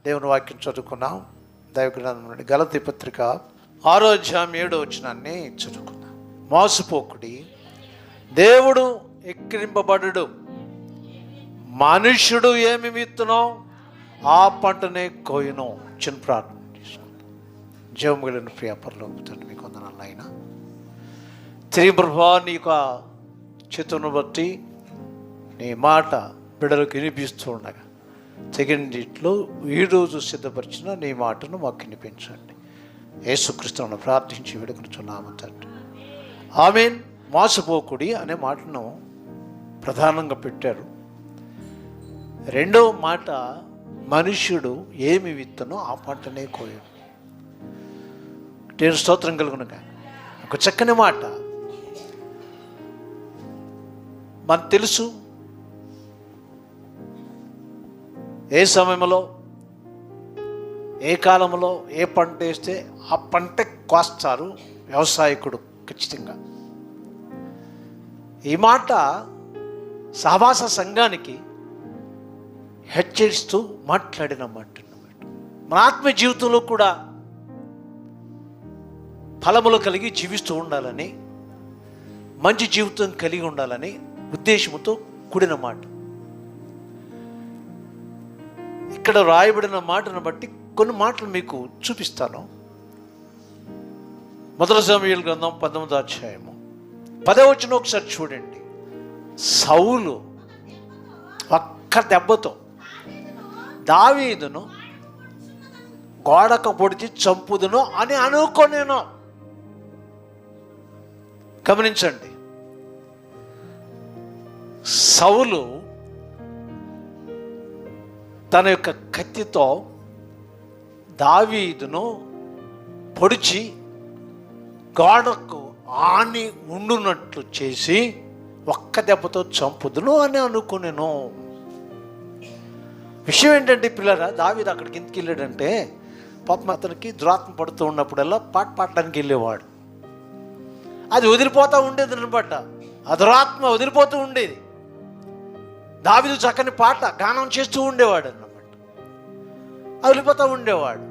దేవుని వాక్యం చదువుకున్నాం. దైవగ్రంథం నుండి గలతీ పత్రిక 6వ అధ్యాయం 7వ వచనాన్ని చదువుకున్నాం. మోసపోకుడి, దేవుడు ఎక్కిరింపబడు, మనుష్యుడు ఏమి విత్తునో ఆ పంటనే కోయును. చిన్న ప్రార్థన చేసుకుందాం. జీవము కలిగిన ప్రియ పరలోకపు తండ్రి, మీకు వందనాలు నాయనా. తిరిగి ప్రభా, నీ యొక్క చిత్తమును బట్టి నీ మాట బిడ్డలకు వినిపిస్తూ ఉండగా తగినట్లో ఈరోజు సిద్ధపరిచిన నీ మాటను మాకు వినిపించండి. యేసుక్రీస్తును ప్రార్థించి వేడుకొనుచున్నాము తండ్రి, ఆమేన్. మోసపోకుడి అనే మాటను ప్రధానంగా పెట్టారు. రెండవ మాట, మనుష్యుడు ఏమి విత్తనో ఆ పంటనే కోయడు. నేను స్తోత్రం కలుగునుగా. ఒక చక్కని మాట. మనకు తెలుసు ఏ సమయంలో, ఏ కాలంలో ఏ పంట వేస్తే ఆ పంట కోస్తారు వ్యవసాయకుడు ఖచ్చితంగా. ఈ మాట సహవాస సంఘానికి హెచ్చరిస్తూ మాట్లాడిన మాట. మన ఆత్మీయ జీవితంలో కూడా ఫలములు కలిగి జీవిస్తూ ఉండాలని, మంచి జీవితం కలిగి ఉండాలని ఉద్దేశంతో కూడిన మాట. ఇక్కడ రాయబడిన మాటను బట్టి కొన్ని మాటలు మీకు చూపిస్తాను. మొదటి సమూయేలు గ్రంథం 19వ అధ్యాయము 10వ వచనం ఒకసారి చూడండి. సౌలు ఒక్క దెబ్బతో దావీదును గోడకు పొడిచి చంపుదును అని అనుకోనేను. గమనించండి, సౌలు తన యొక్క కత్తితో దావీదును పొడిచి గోడకు ఆని ఉండునట్లు చేసి ఒక్క దెబ్బతో చంపుదును అని అనుకునేను. విషయం ఏంటంటే పిల్లరా, దావీదు అక్కడికి ఎందుకు వెళ్ళాడంటే, పాపం అతనికి దురాత్మ పడుతూ ఉన్నప్పుడల్లా పాట పాడడానికి వెళ్ళేవాడు. అది వదిలిపోతూ ఉండేది అనమాట. ఆ దురాత్మ వదిలిపోతూ ఉండేది. దావీదు చక్కని పాట గానం చేస్తూ ఉండేవాడు అన్నమాట. వదిలిపోతూ ఉండేవాడు.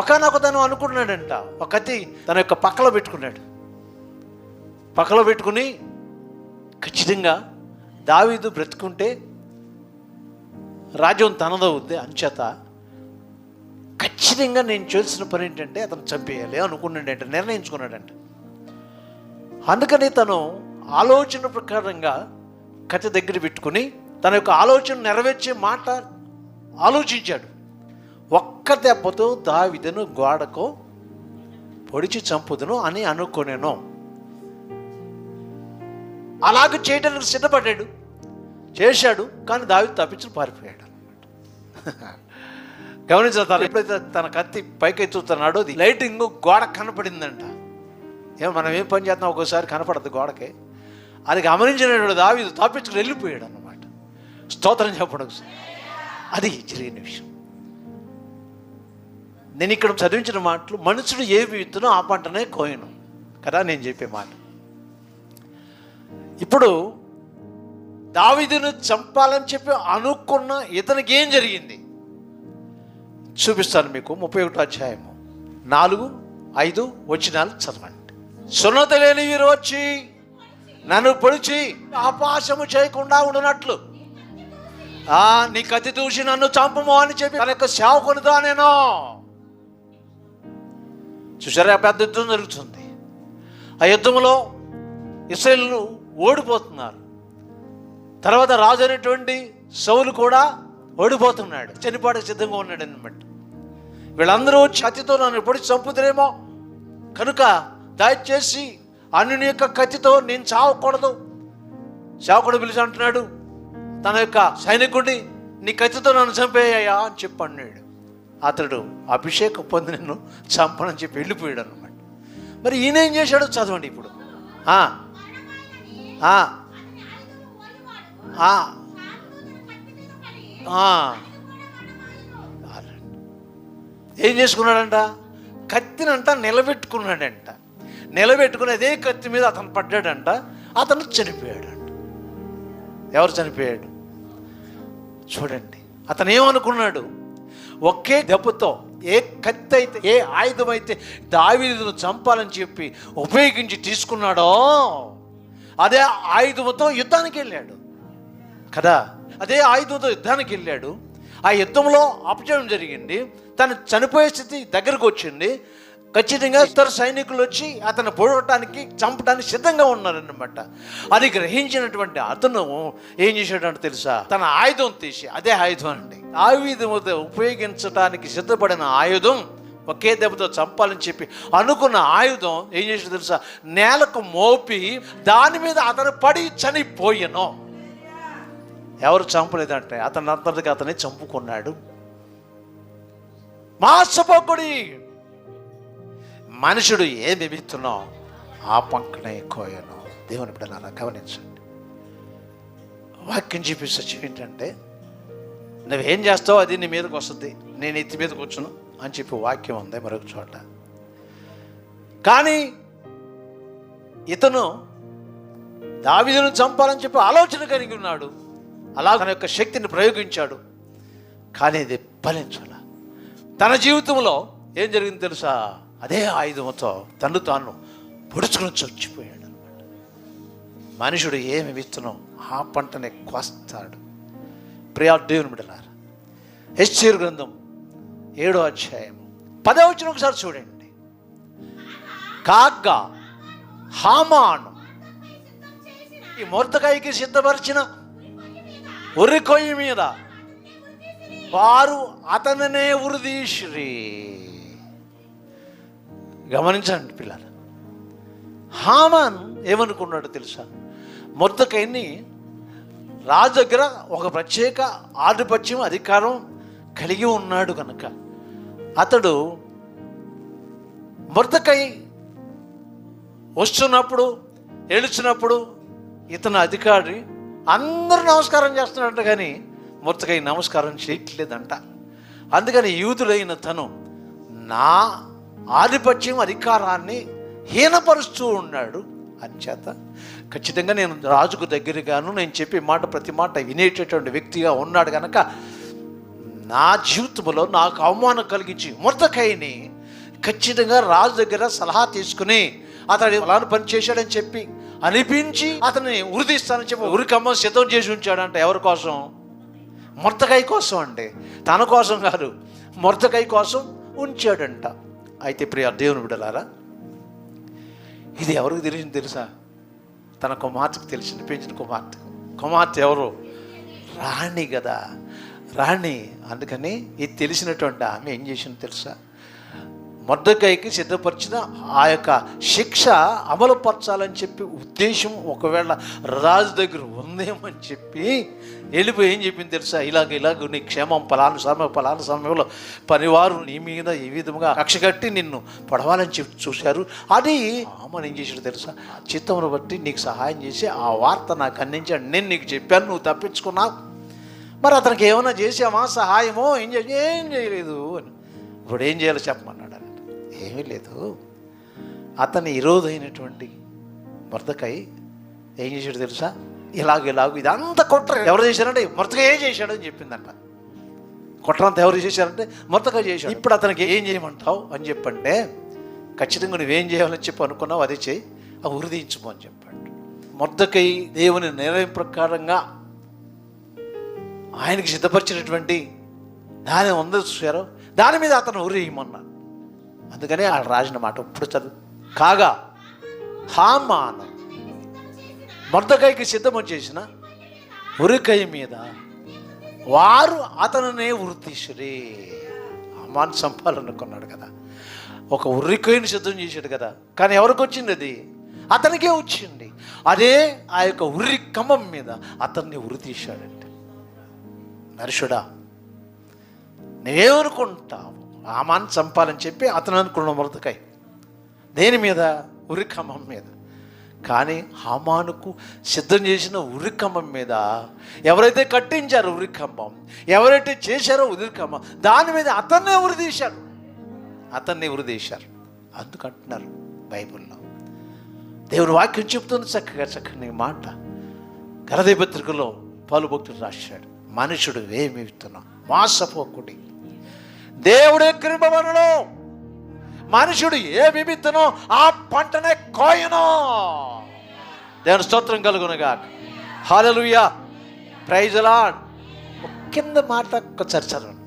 ఒకనొక తను అనుకున్నాడంట, ఒక కత్తి తన యొక్క పక్కలో పెట్టుకున్నాడు. పక్కలో పెట్టుకుని ఖచ్చితంగా దావీదు బ్రతుకుంటే రాజ్యం తనదవుద్ది, అంచేత ఖచ్చితంగా నేను చేసిన పని ఏంటంటే అతను చంపేయాలి అనుకున్నాడంట, నిర్ణయించుకున్నాడంట. అందుకని తను ఆలోచన ప్రకారంగా కత్తి దగ్గర పెట్టుకుని తన యొక్క ఆలోచన నెరవేర్చే మాట ఆలోచించాడు. ఒక్క దెబ్బతో దావీదును గోడకు పొడిచి చంపుదును అని అనుకునేను. అలాగ చేయడానికి సిద్ధపడ్డాడు, చేశాడు. కానీ దావీదు తప్పించుకుని పారిపోయాడు అనమాట. గమనించాలి, తను ఎప్పుడైతే తన కత్తి పైకెత్తుతున్నాడో లైటింగ్ గోడ కనపడిందంట. మనం ఏం పని చేస్తున్నాం ఒక్కోసారి కనపడద్దు గోడకి. అది గమనించినప్పుడు దావీదు తప్పించుకుని వెళ్ళిపోయాడు అన్నమాట. స్తోత్రం చెప్పడం, అది జరిగిన విషయం. నేను ఇక్కడ చదివించిన మాటలు, మనుషుడు ఏమి విత్తునో ఆ పంటనే కోయను కదా నేను చెప్పే మాట. ఇప్పుడు దావీదును చంపాలని చెప్పి అనుకున్న ఇతనికి ఏం జరిగింది చూపిస్తాను మీకు. 31వ అధ్యాయము 4, 5 వచనాలు చదవండి. సున్నత లేని వీరు వచ్చి నన్ను పొడిచి అపహాస్యము చేయకుండా ఉండనట్లు నీ కత్తి దూసి నన్ను చంపము అని చెప్పి తన యొక్క సేవకునితో నేను. చూసారా, పెద్ద యుద్ధం జరుగుతుంది. ఆ యుద్ధంలో ఇశ్రాయేలు ఓడిపోతున్నారు. తర్వాత రాజు అనేటువంటి సౌలు కూడా ఓడిపోతున్నాడు, చనిపోవడానికి సిద్ధంగా ఉన్నాడు అన్నమాట. వీళ్ళందరూ కత్తితో నన్ను పొడిచి చంపుతారేమో కనుక దయచేసి అన్యుని యొక్క కత్తితో నేను చావకూడదు. సేవకుడు పిలిచి అంటున్నాడు తన యొక్క సైనికుడిని, నీ కత్తితో నన్ను చంపేయ్యా అని చెప్పి అన్నాడు. అతడు అభిషేకం పొంది నిన్ను చంపనని చెప్పి వెళ్ళిపోయాడు అనమాట. మరి ఈయన ఏం చేశాడో చదవండి ఇప్పుడు. ఏం చేసుకున్నాడంట, కత్తినంట నిలబెట్టుకున్నాడంట. నిలబెట్టుకుని అదే కత్తి మీద అతను పడ్డాడంట. అతను చనిపోయాడంట. ఎవరు చనిపోయాడు చూడండి. అతను ఏమనుకున్నాడు, ఒకే దెబ్బతో ఏ కత్తి అయితే, ఏ ఆయుధం అయితే దావీదును చంపాలని చెప్పి ఉపయోగించి తీసుకున్నాడో అదే ఆయుధంతో యుద్ధానికి వెళ్ళాడు కదా. అదే ఆయుధంతో యుద్ధానికి వెళ్ళాడు. ఆ యుద్ధంలో అపజయం జరిగింది. తను చనిపోయే స్థితి దగ్గరకు వచ్చింది. ఖచ్చితంగా ఇతర సైనికులు వచ్చి అతను పొడవటానికి, చంపడానికి సిద్ధంగా ఉన్నారన్నమాట. అది గ్రహించినటువంటి అతను ఏం చేశాడంటే తెలుసా, తన ఆయుధం తీసి, అదే ఆయుధం అండి, ఆయుధంతో ఉపయోగించడానికి సిద్ధపడిన ఆయుధం, ఒకే దెబ్బతో చంపాలని చెప్పి అనుకున్న ఆయుధం ఏం చేసాడు తెలుసా, నేలకు మోపి దాని మీద అతను పడి చనిపోయాను. ఎవరు చంపలేదంటే అతను అంతటికి అతనే చంపుకున్నాడు. మాసపోకుడి, మనుషుడు ఏం నిమిత్తునో ఆ పంకనే కోయను. దేవుని బిడ్డలారా గమనించండి. వాక్యం చెప్పే సత్యం ఏంటంటే, నువ్వేం చేస్తావు అది నీ మీదకి వస్తుంది, నేను ఎత్తి మీదకి వచ్చును అని చెప్పి వాక్యం ఉంది మరొక చోట. కానీ ఇతను దావీదును చంపాలని చెప్పి ఆలోచన కలిగి ఉన్నాడు. అలా తన యొక్క శక్తిని ప్రయోగించాడు. కానీ ఇది ఫలించాల. తన జీవితంలో ఏం జరిగింది తెలుసా, అదే ఆయుధంతో తను తాను పొడుచుకుని చచ్చిపోయాడు అనమాట. మనుషుడు ఏమి విత్తనం ఆ పంటనే కోస్తాడు. ప్రియా దేవుని బిడ్డలారా, హెచ్చేరు గ్రంథం 7వ అధ్యాయం 10వ వచనం ఒకసారి చూడండి. కాగా హామాను ఈ మొర్దెకైకి సిద్ధపరిచిన ఉరి కొయ్యి మీద వారు అతనినే ఉరిదీసిరి. గమనించండి పిల్లలు, హామాన్ ఏమనుకున్నాడు తెలుసా, మొర్దెకైని రాజు దగ్గర ఒక ప్రత్యేక ఆధిపత్యం, అధికారం కలిగి ఉన్నాడు కనుక అతడు మొర్దెకై వస్తున్నప్పుడు, ఏడుచినప్పుడు ఇతను అధికారి అందరూ నమస్కారం చేస్తున్నాడంట, కానీ మొర్దెకై నమస్కారం చేయట్లేదంట. అందుకని యూదుడైన తను నా ఆధిపత్యం, అధికారాన్ని హీనపరుస్తూ ఉన్నాడు. అంచేత ఖచ్చితంగా నేను రాజుకు దగ్గరగాను, నేను చెప్పే మాట ప్రతి మాట వినేటటువంటి వ్యక్తిగా ఉన్నాడు కనుక నా జీవితంలో నాకు అవమానం కలిగించి మొర్దెకైని ఖచ్చితంగా రాజు దగ్గర సలహా తీసుకుని అతడు అలాంటి పని చేశాడని చెప్పి అనిపించి అతన్ని ఉరిదీస్తానని చెప్పి ఉరికమ్మం సిద్ధం చేసి ఉంచాడంట. ఎవరి కోసం? మొర్దెకై కోసం అండి, తన కోసం కాదు, మొర్దెకై కోసం ఉంచాడంట. అయితే ప్రియ దేవుని బిడ్డలారా, ఇది ఎవరికి తెలిసింది తెలుసా? తన కుమార్తెకు తెలిసింది, పెంచిన కుమార్తె ఎవరు? రాణి కదా, రాణి. అందుకని ఇది తెలిసినటువంటి ఆమె ఏం చేసింది తెలుసా, మొర్దెకైకి సిద్ధపరిచిన ఆ యొక్క శిక్ష అమలుపరచాలని చెప్పి ఉద్దేశం ఒకవేళ రాజు దగ్గర ఉందేమని చెప్పి వెళ్ళిపోయి ఏం చెప్పింది తెలుసా, ఇలాగ నీ క్షేమం పలానా సమయంలో పనివారు నీ మీద ఈ విధంగా కక్ష కట్టి నిన్ను పడవాలని చెప్పి చూశారు. అది ఆమెను ఏం చేశాడు తెలుసా, చిత్తమును బట్టి నీకు సహాయం చేసి ఆ వార్త నాకు అందించాడు, నేను నీకు చెప్పాను, నువ్వు తప్పించుకున్నావు. మరి అతనికి ఏమైనా చేసామా సహాయమో? ఏం చేయలేదు అని. ఇప్పుడు ఏం చేయాలో చెప్పమన్నాడు. ఏమీ లేదు. అతని ఈరోజు అయినటువంటి మొర్దెకై ఏం చేశాడు తెలుసా, ఇలాగ ఇదంతా కుట్ర ఎవరు చేశారంటే మొర్దెకై ఏం చేశాడని చెప్పిందంట. కుట్రంతా ఎవరు చేశారంటే మొర్దెకై చేశాడు. ఇప్పుడు అతనికి ఏం చేయమంటావు అని చెప్పంటే, ఖచ్చితంగా నువ్వేం చేయాలని చెప్పి అనుకున్నావు అదే చేయి, ఆ ఉరిదీయించుకో అని చెప్పాడు. మొర్దెకై దేవుని నిర్ణయం ప్రకారంగా ఆయనకి సిద్ధపరిచినటువంటి దాని ఉందో చూశారో దాని మీద అతను ఉరియమన్నాడు. అందుకనే ఆ రాజున మాట ఇప్పుడు చదువు. కాగా హామాను మొర్దెకైకి సిద్ధము చేసిన ఉరికొయ్యి మీద వారు అతనినే ఉరితీసిరి. హామాను చంపాలనుకున్నాడు కదా, ఒక ఉరికొయ్యిని సిద్ధం చేశాడు కదా, కానీ ఎవరికి వచ్చింది? అది అతనికే వచ్చింది. అదే ఆ యొక్క ఉరి కమ్మం మీద అతన్ని ఉరితీశాడంటే. నరుషుడా, నువ్వేమనుకుంటావు? హామాను చంపాలని చెప్పి అతను అనుకున్న మొర్దెకై దేని మీద? ఉరికమ్మం మీద. కానీ హామానుకు సిద్ధం చేసిన ఉరికమ్మం మీద ఎవరైతే కట్టించారో ఉరికమ్మం, ఎవరైతే చేశారో ఉరికమ్మం, దాని మీద అతన్నే ఉరిదీశారు. అందుకంటున్నారు బైబిల్లో దేవుని వాక్యం చెప్తుంది చక్కని మాట. గలతీ పత్రికలో పౌలు భక్తుడు రాశాడు, మనుషుడు ఏమి విత్తనం మాసపోకుడి, దేవుడు ఎక్కిరింపబడును. మనుషుడు ఏమి విత్తునో ఆ పంటనే కోయను. దేవుని స్తోత్రం కలుగునుగా. హల్లెలూయా, ప్రైజ్ లార్డ్. కింద మాట ఒక్కసారి చదవండి.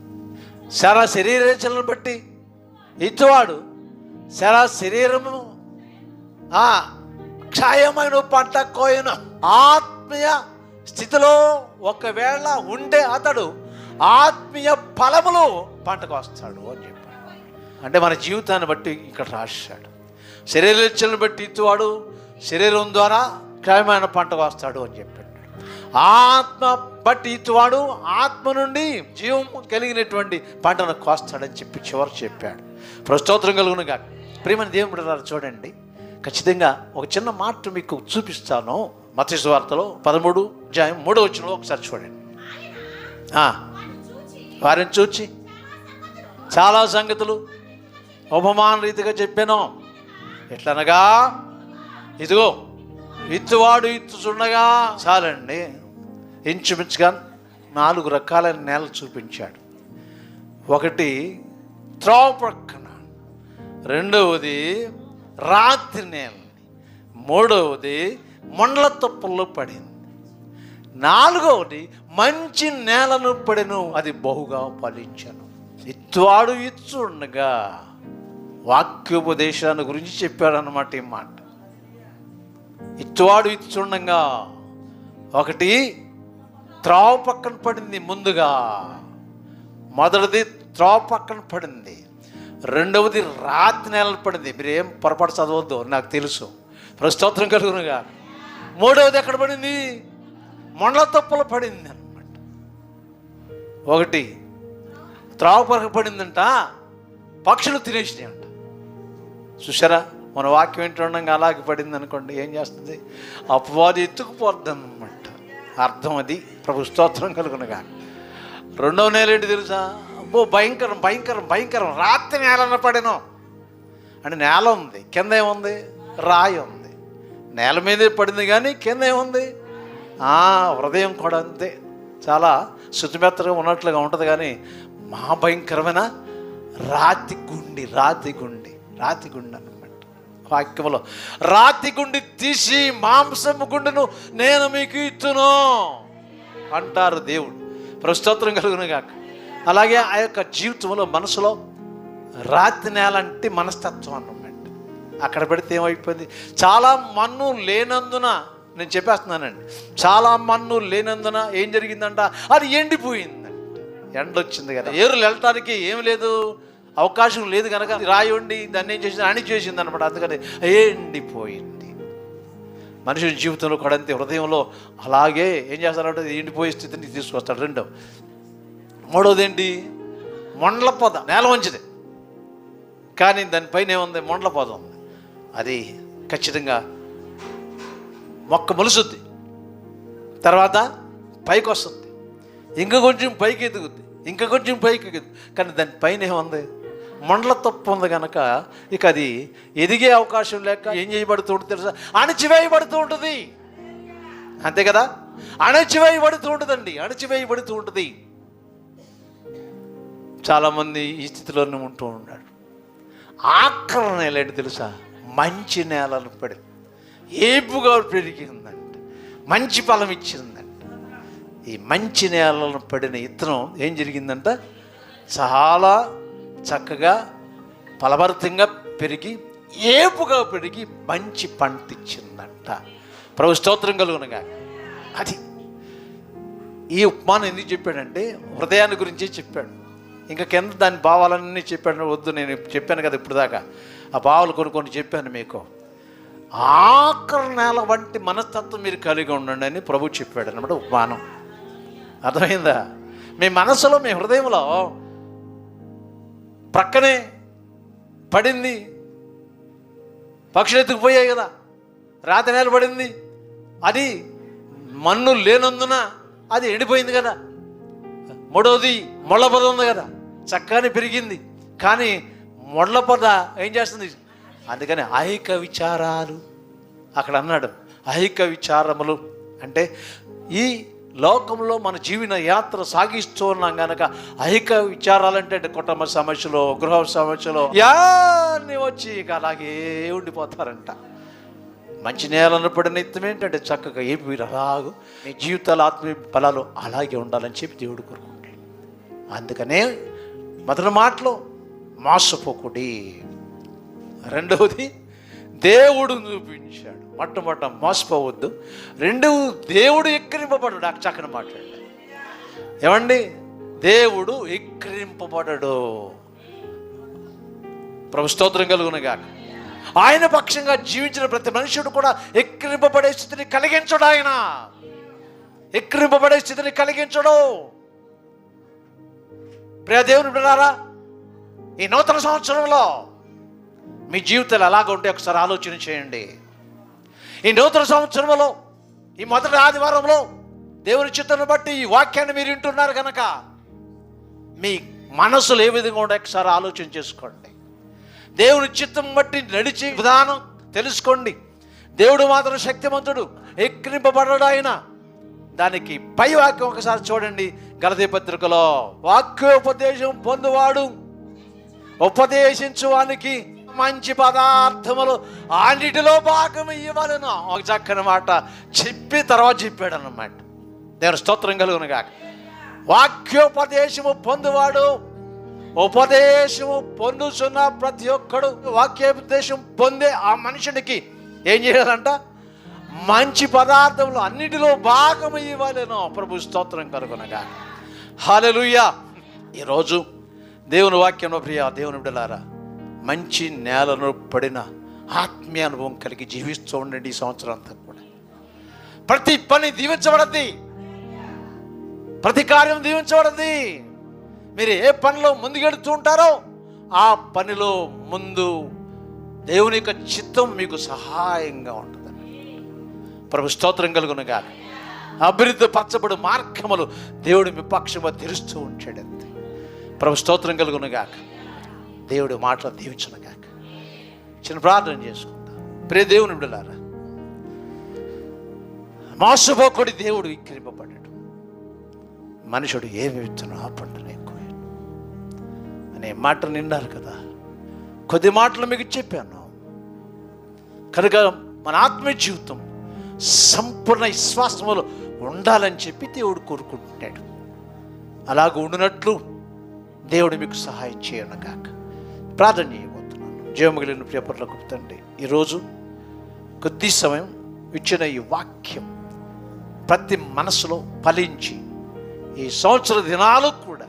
శరీరచనను బట్టి ఇచ్చువాడు శరీరము క్షయమైన పంట కోయను. ఆత్మీయ స్థితిలో ఒకవేళ ఉండే అతడు ఆత్మీయ ఫలములు పంటకు వస్తాడు అని చెప్పాడు. అంటే మన జీవితాన్ని బట్టి ఇక్కడ రాశాడు. శరీరచనను బట్టి ఇచ్చువాడు శరీరం ద్వారా క్షయమైన పంటకు వస్తాడు అని చెప్పాడు. ఆత్మ బట్టి ఇచ్చువాడు ఆత్మ నుండి జీవం కలిగినటువంటి పంటను కోస్తాడని చెప్పి చివరికి చెప్పాడు. స్తోత్రం కలుగునుగా. ప్రియమైన దేవుని బిడ్డలారా, చూడండి, ఖచ్చితంగా ఒక చిన్న మాట మీకు చూపిస్తాను. మత్తయి సువార్తలో 13:3 ఒకసారి చూడండి. వారిని చూచి చాలా సంగతులు ఉపమాన రీతిగా చెప్పాను. ఎట్లనగా, ఇదిగో ఇత్తువాడు ఇత్తుచుండగా, చాలండి, ఇంచుమించుగా 4 రకాలైన నేలలు చూపించాడు. ఒకటి త్రోవ ప్రక్కన, రెండవది రాతి నేల, మూడవది మొండ్ల తుప్పల్లో పడింది, నాలుగవది మంచి నేలను పడెను, అది బహుగా ఫలించను. ఇత్తువాడు ఇచ్చుండగా వాక్యోపదేశాన్ని గురించి చెప్పాడన్నమాట. ఈ మాట ఇత్తువాడు ఇచ్చుండగా, ఒకటి త్రోవ పక్కన పడింది. ముందుగా మొదటిది త్రోవ పక్కన పడింది, రెండవది రాతి నేల పడింది. మీరు ఏం పొరపాటు చదవద్దు, నాకు తెలుసు. స్తోత్రం కలుగునుగా. మూడవది ఎక్కడ పడింది? మొండ్ల తుప్పలు పడింది అన్నమాట. ఒకటి త్రోవ పక్కన పడిందంట, పక్షులు తినేసినాయి అంట. చూసారా, మన వాక్యం ఏంటండగా అలాగే పడింది అనుకోండి, ఏం చేస్తుంది? అపవాది ఎత్తుకుపోద్ది అన్నమాట. అర్థం అది. ప్రభు స్తోత్రం కలుగునుగా. రెండవ నేల ఏంటి తెలుసా? అబ్బో, భయంకరం భయంకరం భయంకరం. రాత్రి నేలన పడెను అంటే నేల ఉంది, కింద ఏముంది? రాయి ఉంది. నేల మీదే పడింది కానీ కింద ఏముంది? హృదయం కూడా అంతే, చాలా శుచిమెత్తగా ఉన్నట్లుగా ఉంటుంది, కానీ మహాభయంకరమైన రాతి గుండి అన్నమాట. వాక్యంలో రాతి గుండి తీసి మాంసము గుండెను నేను మీకు ఇచ్చును అంటారు దేవుడు. స్తోత్రం కలుగునుగాక. అలాగే ఆ యొక్క జీవితంలో మనసులో రాతి నేల అంటే మనస్తత్వం అన్నమాట. అక్కడ పెడితే ఏమైపోయింది? చాలా మన్ను లేనందున, నేను చెప్పేస్తున్నానండి, చాలా మన్ను లేనందున ఏం జరిగిందంట? అది ఎండిపోయిందంట. ఎండ వచ్చింది కదా, ఏరులు వెళ్ళటానికి ఏం లేదు, అవకాశం లేదు కనుక రాయి ఉండి దాన్ని ఏం చేసింది? అణిచేసింది అనమాట. అందుకని ఎండిపోయింది. మనుషుల జీవితంలో కూడా అంతే, హృదయంలో అలాగే ఏం చేస్తారంటే ఎండిపోయే స్థితిని తీసుకొస్తాడు. మూడవది ఏంటి? మొండ్ల పొద. నేల మంచిది కానీ దానిపైన ఏముంది? మొండ్ల పొద ఉంది. అది ఖచ్చితంగా మొక్క మొలుసుద్ది, తర్వాత పైకి వస్తుంది, ఇంకా కొంచెం పైకి ఎదుగుద్ది, ఇంకా కొంచెం పైకి ఎదుగుద్ది, కానీ దానిపైన ఏముంది? మొండ్ల తుప్ప ఉంది కనుక ఇక అది ఎదిగే అవకాశం లేక ఏం చేయబడుతూ ఉంటుంది తెలుసా? అణచివేయబడుతూ ఉంటుంది. అంతే కదా, అణచివేయబడుతూ ఉంటుందండి, అణచివేయబడుతూ ఉంటుంది. చాలామంది ఈ స్థితిలోనే ఉంటూ ఉన్నాడు. ఆఖరి నేల ఏంటి తెలుసా? మంచి నేలను పడి ఏపుగా పెరిగిందంట, మంచి ఫలం ఇచ్చిందంట. ఈ మంచి నేలను పడిన ఇత్తనం ఏం జరిగిందంట? చాలా చక్కగా ఫలభరితంగా పెరిగి ఏపుగా పెరిగి మంచి పంట ఇచ్చిందంట. ప్రభు స్తోత్రం కలుగునుగా. అది ఈ ఉపమానం ఎందుకు చెప్పాడంటే హృదయాన్ని గురించి చెప్పాడు. ఇంకా కింద దాని భావాలన్నీ చెప్పాడు. వద్దు, నేను చెప్పాను కదా ఇప్పుడు దాకా, ఆ భావాలు కొన్ని చెప్పాను మీకు. ఆఖరి నేల వంటి మనస్తత్వం మీరు కలిగి ఉండండి అని ప్రభు చెప్పాడు అన్నమాట ఉపమానం. అర్థమైందా? మీ మనసులో, మీ హృదయంలో ప్రక్కనే పడింది, పక్షులు ఎత్తుకుపోయాయి కదా, రాతి నేల పడింది, అది మన్ను లేనందున అది ఎండిపోయింది కదా. మూడవది మొళ్ళ పొద ఉంది కదా, చక్కని పెరిగింది, కానీ మొళ్ళ పొద ఏం చేస్తుంది? అందుకని ఐహిక విచారాలు అక్కడ అన్నాడు. ఐహిక విచారములు అంటే ఈ లోకంలో మన జీవన యాత్ర సాగిస్తూ ఉన్నాం కనుక ఐహిక విచారాలంటే కుటుంబ సమస్యలు, గృహ సమస్యలు యాన్ని వచ్చి ఇక అలాగే ఉండిపోతారంట. మంచి నేలను పడిన నిత్యం ఏంటంటే చక్కగా ఏమి మీరు అలాగూ మీ జీవితాల ఆత్మీయ ఫలాలు అలాగే ఉండాలని చెప్పి దేవుడు కోరుకుంటాడు. అందుకనే మొదటి మాటలో మోసపోకుడి, రెండవది దేవుడు చూపించాడు. మొట్టమొదట మోసపోవద్దు, రెండవ దేవుడు ఎక్కిరింపబడు. నాకు చక్కని మాట్లాడాడు. ఏమండి, దేవుడు ఎక్కిరింపబడడు. ప్రభు స్తోత్రం కలుగునుగాక. ఆయన పక్షంగా జీవించిన ప్రతి మనుషుడు కూడా ఎక్కిరింపబడే స్థితిని కలిగించడు. ఆయన ఎక్కిరింపబడే స్థితిని కలిగించడు. ప్రియ దేవుని బిడ్డలారా, ఈ నూతన సంవత్సరంలో మీ జీవితాలు ఎలాగ ఉంటే ఒకసారి ఆలోచన చేయండి. ఈ నూతన సంవత్సరంలో ఈ మొదటి ఆదివారంలో దేవుని చిత్తాన్ని బట్టి ఈ వాక్యాన్ని మీరు వింటున్నారు కనుక మీ మనసులు ఏ విధంగా ఉండే ఒకసారి ఆలోచన చేసుకోండి. దేవుని చిత్తం బట్టి నడిచి విధానం తెలుసుకోండి. దేవుడు మాత్రం శక్తిమంతుడు, ఎక్కిరింపబడడు ఆయన. దానికి పై వాక్యం ఒకసారి చూడండి. గలతీ పత్రికలో వాక్యోపదేశం పొందువాడు ఉపదేశించువానికి మంచి పదార్థములు అన్నిటిలో భాగం ఇవ్వాలను. ఒక చక్కని మాట చెప్పి తర్వాత చెప్పాడు అన్నమాట. దేవుని స్తోత్రం కలుగునుగాక. వాక్యోపదేశము పొందువాడు, ఉపదేశము పొందుతున్న ప్రతి ఒక్కడు వాక్యోపదేశం పొందే ఆ మనుషుడికి ఏం చేయాలంట? మంచి పదార్థములు అన్నిటిలో భాగం ఇవ్వాలను. ప్రభు స్తోత్రం కలుగునుగాక. హల్లెలూయా. ఈరోజు దేవుని వాక్యంలో ప్రియ దేవుని బిడ్డలారా, మంచి నేలను పడిన ఆత్మీయ అనుభవం కలిగి జీవిస్తూ ఉండండి. ఈ సంవత్సరం అంతా కూడా ప్రతి పని దీవించబడద్ది, ప్రతి కార్యం దీవించబడద్ది. మీరు ఏ పనిలో ముందుకెడుతూ ఉంటారో ఆ పనిలో ముందు దేవుని యొక్క చిత్తం మీకు సహాయంగా ఉంటుందని ప్రభు స్తోత్రం కలుగునుగాక. అభివృద్ధి పరచబడు మార్గములు దేవుడు మీ పక్షంగా తెరుస్తూ ఉంటాడు. అంతే. ప్రభు స్తోత్రం కలుగునుగాక. దేవుడు మాటలు దీవించునుగాక. చిన్న ప్రార్థన చేసుకుందాం. ప్రియ దేవుని బిడ్డలారా, మోసపోకుడి, దేవుడు విక్రింపబడ్డాడు. మనుషుడు ఏమి విత్తనో ఆ పంటను ఎక్కువ అనే మాట నిన్నారు కదా. కొద్ది మాటలు మీకు చెప్పాను కనుక మన ఆత్మీయ జీవితం సంపూర్ణ విశ్వాసములో ఉండాలని చెప్పి దేవుడు కోరుకుంటున్నాడు. అలాగ ఉండినట్లు దేవుడు మీకు సహాయం చేయను గాక. ప్రార్థన చేయబోతున్నాను. జీవమిగిలిన ప్రియపరులకు తండ్రి, ఈరోజు కొద్ది సమయం ఇచ్చిన ఈ వాక్యం ప్రతి మనసులో ఫలించి ఈ సంవత్సర దినాలు కూడా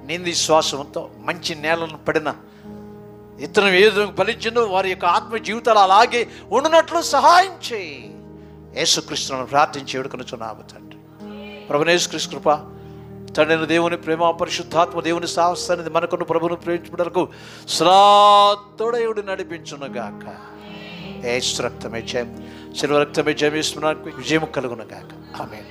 నింది విశ్వాసంతో మంచి నేలను పడిన ఇతను ఏ విధంగా ఫలించిందో వారి యొక్క ఆత్మ జీవితాలు అలాగే ఉండినట్లు సహాయం చేయి. యేసుక్రీస్తును ప్రార్థించి వేడుకొనుచున్నాము తండ్రి. ప్రభువైన యేసుక్రీస్తు కృప, తండ్రి దేవుని ప్రేమ, పరిశుద్ధాత్మ దేవుని సాహసాన్ని మనకును ప్రభువును ప్రేమించుటకు శ్రాద్ధుడయుడు నడిపించునుగాక. యేసు రక్తమే జయం, శిలువ రక్తమే జయం, విజయము కలుగునుగాక. ఆమేన్.